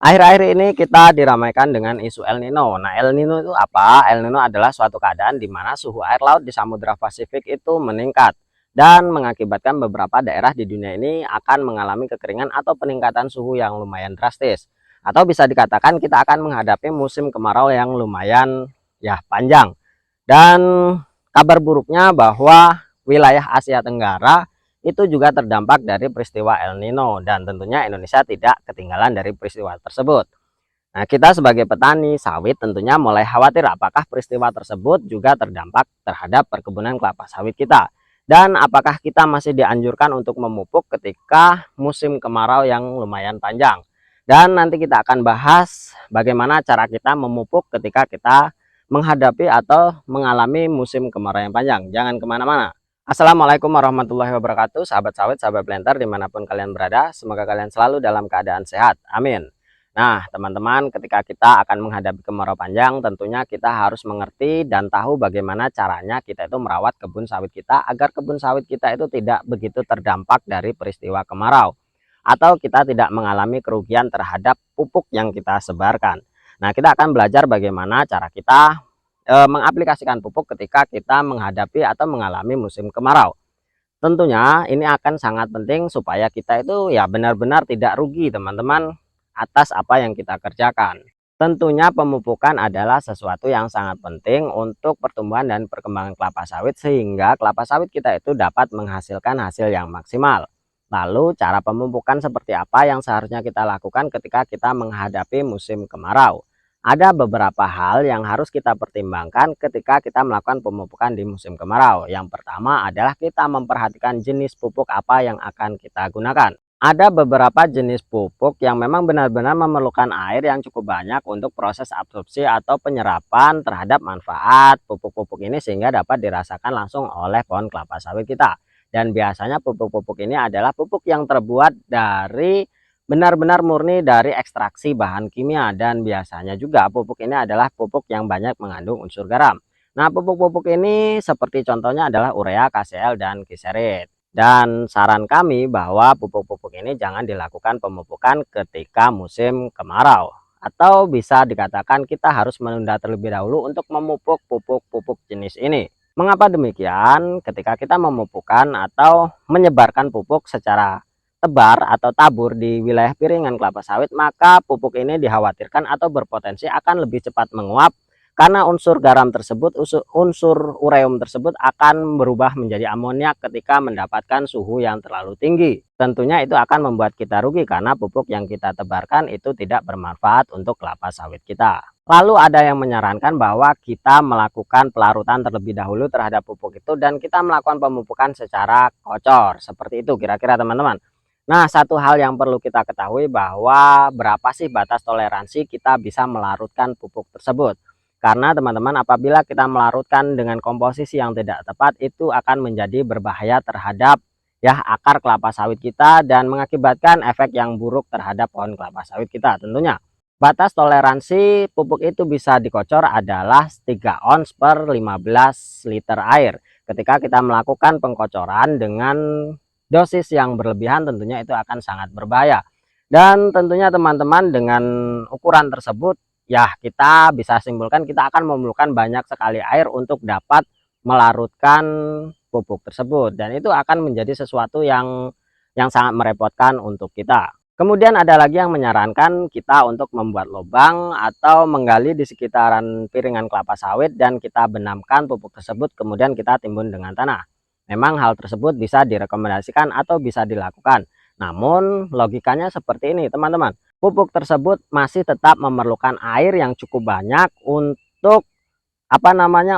Akhir-akhir ini kita diramaikan dengan isu El Nino. Nah, El Nino itu apa? El Nino adalah suatu keadaan di mana suhu air laut di Samudra Pasifik itu meningkat dan mengakibatkan beberapa daerah di dunia ini akan mengalami kekeringan atau peningkatan suhu yang lumayan drastis. Atau bisa dikatakan kita akan menghadapi musim kemarau yang lumayan panjang. Dan kabar buruknya bahwa wilayah Asia Tenggara itu juga terdampak dari peristiwa El Nino, dan tentunya Indonesia tidak ketinggalan dari peristiwa tersebut. Nah, kita sebagai petani sawit tentunya mulai khawatir apakah peristiwa tersebut juga terdampak terhadap perkebunan kelapa sawit kita. Dan apakah kita masih dianjurkan untuk memupuk ketika musim kemarau yang lumayan panjang. Dan nanti kita akan bahas bagaimana cara kita memupuk ketika kita menghadapi atau mengalami musim kemarau yang panjang. Jangan kemana-mana. Assalamualaikum warahmatullahi wabarakatuh, sahabat sawit, sahabat planter dimanapun kalian berada. Semoga kalian selalu dalam keadaan sehat, amin. Nah teman-teman, ketika kita akan menghadapi kemarau panjang, tentunya kita harus mengerti dan tahu bagaimana caranya kita itu merawat kebun sawit kita agar kebun sawit kita itu tidak begitu terdampak dari peristiwa kemarau, atau kita tidak mengalami kerugian terhadap pupuk yang kita sebarkan. Nah, kita akan belajar bagaimana cara kita mengaplikasikan pupuk ketika kita menghadapi atau mengalami musim kemarau. Tentunya ini akan sangat penting supaya kita itu benar-benar tidak rugi teman-teman atas apa yang kita kerjakan. Tentunya pemupukan adalah sesuatu yang sangat penting untuk pertumbuhan dan perkembangan kelapa sawit sehingga kelapa sawit kita itu dapat menghasilkan hasil yang maksimal. Lalu cara pemupukan seperti apa yang seharusnya kita lakukan ketika kita menghadapi musim kemarau? Ada beberapa hal yang harus kita pertimbangkan ketika kita melakukan pemupukan di musim kemarau. Yang pertama adalah kita memperhatikan jenis pupuk apa yang akan kita gunakan. Ada beberapa jenis pupuk yang memang benar-benar memerlukan air yang cukup banyak untuk proses absorpsi atau penyerapan terhadap manfaat pupuk-pupuk ini sehingga dapat dirasakan langsung oleh pohon kelapa sawit kita. Dan biasanya pupuk-pupuk ini adalah pupuk yang terbuat dari benar-benar murni dari ekstraksi bahan kimia, dan biasanya juga pupuk ini adalah pupuk yang banyak mengandung unsur garam. Nah, pupuk-pupuk ini seperti contohnya adalah urea, KCl, dan kiserit. Dan saran kami bahwa pupuk-pupuk ini jangan dilakukan pemupukan ketika musim kemarau. Atau bisa dikatakan kita harus menunda terlebih dahulu untuk memupuk pupuk-pupuk jenis ini. Mengapa demikian? Ketika kita memupukkan atau menyebarkan pupuk secara tebar atau tabur di wilayah piringan kelapa sawit, maka pupuk ini dikhawatirkan atau berpotensi akan lebih cepat menguap karena unsur garam tersebut, unsur ureum tersebut akan berubah menjadi amoniak ketika mendapatkan suhu yang terlalu tinggi. Tentunya itu akan membuat kita rugi karena pupuk yang kita tebarkan itu tidak bermanfaat untuk kelapa sawit kita. Lalu ada yang menyarankan bahwa kita melakukan pelarutan terlebih dahulu terhadap pupuk itu dan kita melakukan pemupukan secara kocor. Seperti itu kira-kira teman-teman. Nah, satu hal yang perlu kita ketahui bahwa berapa sih batas toleransi kita bisa melarutkan pupuk tersebut. Karena teman-teman, apabila kita melarutkan dengan komposisi yang tidak tepat, itu akan menjadi berbahaya terhadap akar kelapa sawit kita dan mengakibatkan efek yang buruk terhadap pohon kelapa sawit kita. Tentunya batas toleransi pupuk itu bisa dikocor adalah 3 ons per 15 liter air. Ketika kita melakukan pengkocoran dengan dosis yang berlebihan, tentunya itu akan sangat berbahaya. Dan tentunya teman-teman, dengan ukuran tersebut kita bisa simpulkan kita akan memerlukan banyak sekali air untuk dapat melarutkan pupuk tersebut, dan itu akan menjadi sesuatu yang sangat merepotkan untuk kita. Kemudian ada lagi yang menyarankan kita untuk membuat lubang atau menggali di sekitaran piringan kelapa sawit dan kita benamkan pupuk tersebut, kemudian kita timbun dengan tanah. Memang hal tersebut bisa direkomendasikan atau bisa dilakukan. Namun logikanya seperti ini teman-teman. Pupuk tersebut masih tetap memerlukan air yang cukup banyak untuk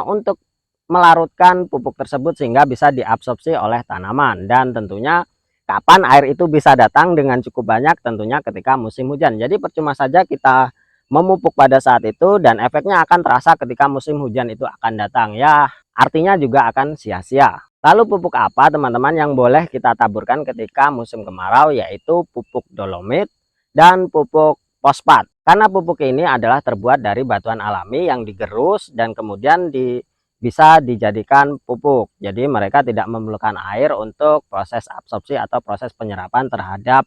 untuk melarutkan pupuk tersebut sehingga bisa diabsorpsi oleh tanaman. Dan tentunya kapan air itu bisa datang dengan cukup banyak? Tentunya ketika musim hujan. Jadi percuma saja kita memupuk pada saat itu dan efeknya akan terasa ketika musim hujan itu akan datang. Artinya juga akan sia-sia. Lalu pupuk apa teman-teman yang boleh kita taburkan ketika musim kemarau? Yaitu pupuk dolomit dan pupuk fosfat. Karena pupuk ini adalah terbuat dari batuan alami yang digerus dan kemudian bisa dijadikan pupuk. Jadi mereka tidak memerlukan air untuk proses absorpsi atau proses penyerapan terhadap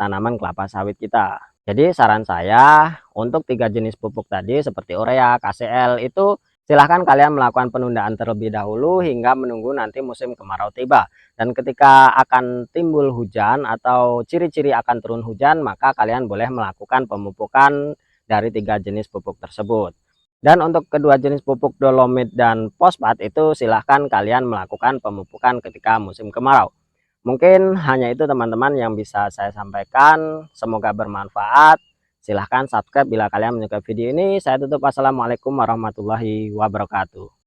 tanaman kelapa sawit kita. Jadi saran saya untuk 3 jenis pupuk tadi seperti urea, KCL itu silahkan kalian melakukan penundaan terlebih dahulu hingga menunggu nanti musim kemarau tiba. Dan ketika akan timbul hujan atau ciri-ciri akan turun hujan, maka kalian boleh melakukan pemupukan dari 3 jenis pupuk tersebut. Dan untuk kedua jenis pupuk dolomit dan fosfat itu silahkan kalian melakukan pemupukan ketika musim kemarau. Mungkin hanya itu teman-teman yang bisa saya sampaikan. Semoga bermanfaat. Silahkan subscribe bila kalian menyukai video ini. Saya tutup. Wassalamualaikum warahmatullahi wabarakatuh.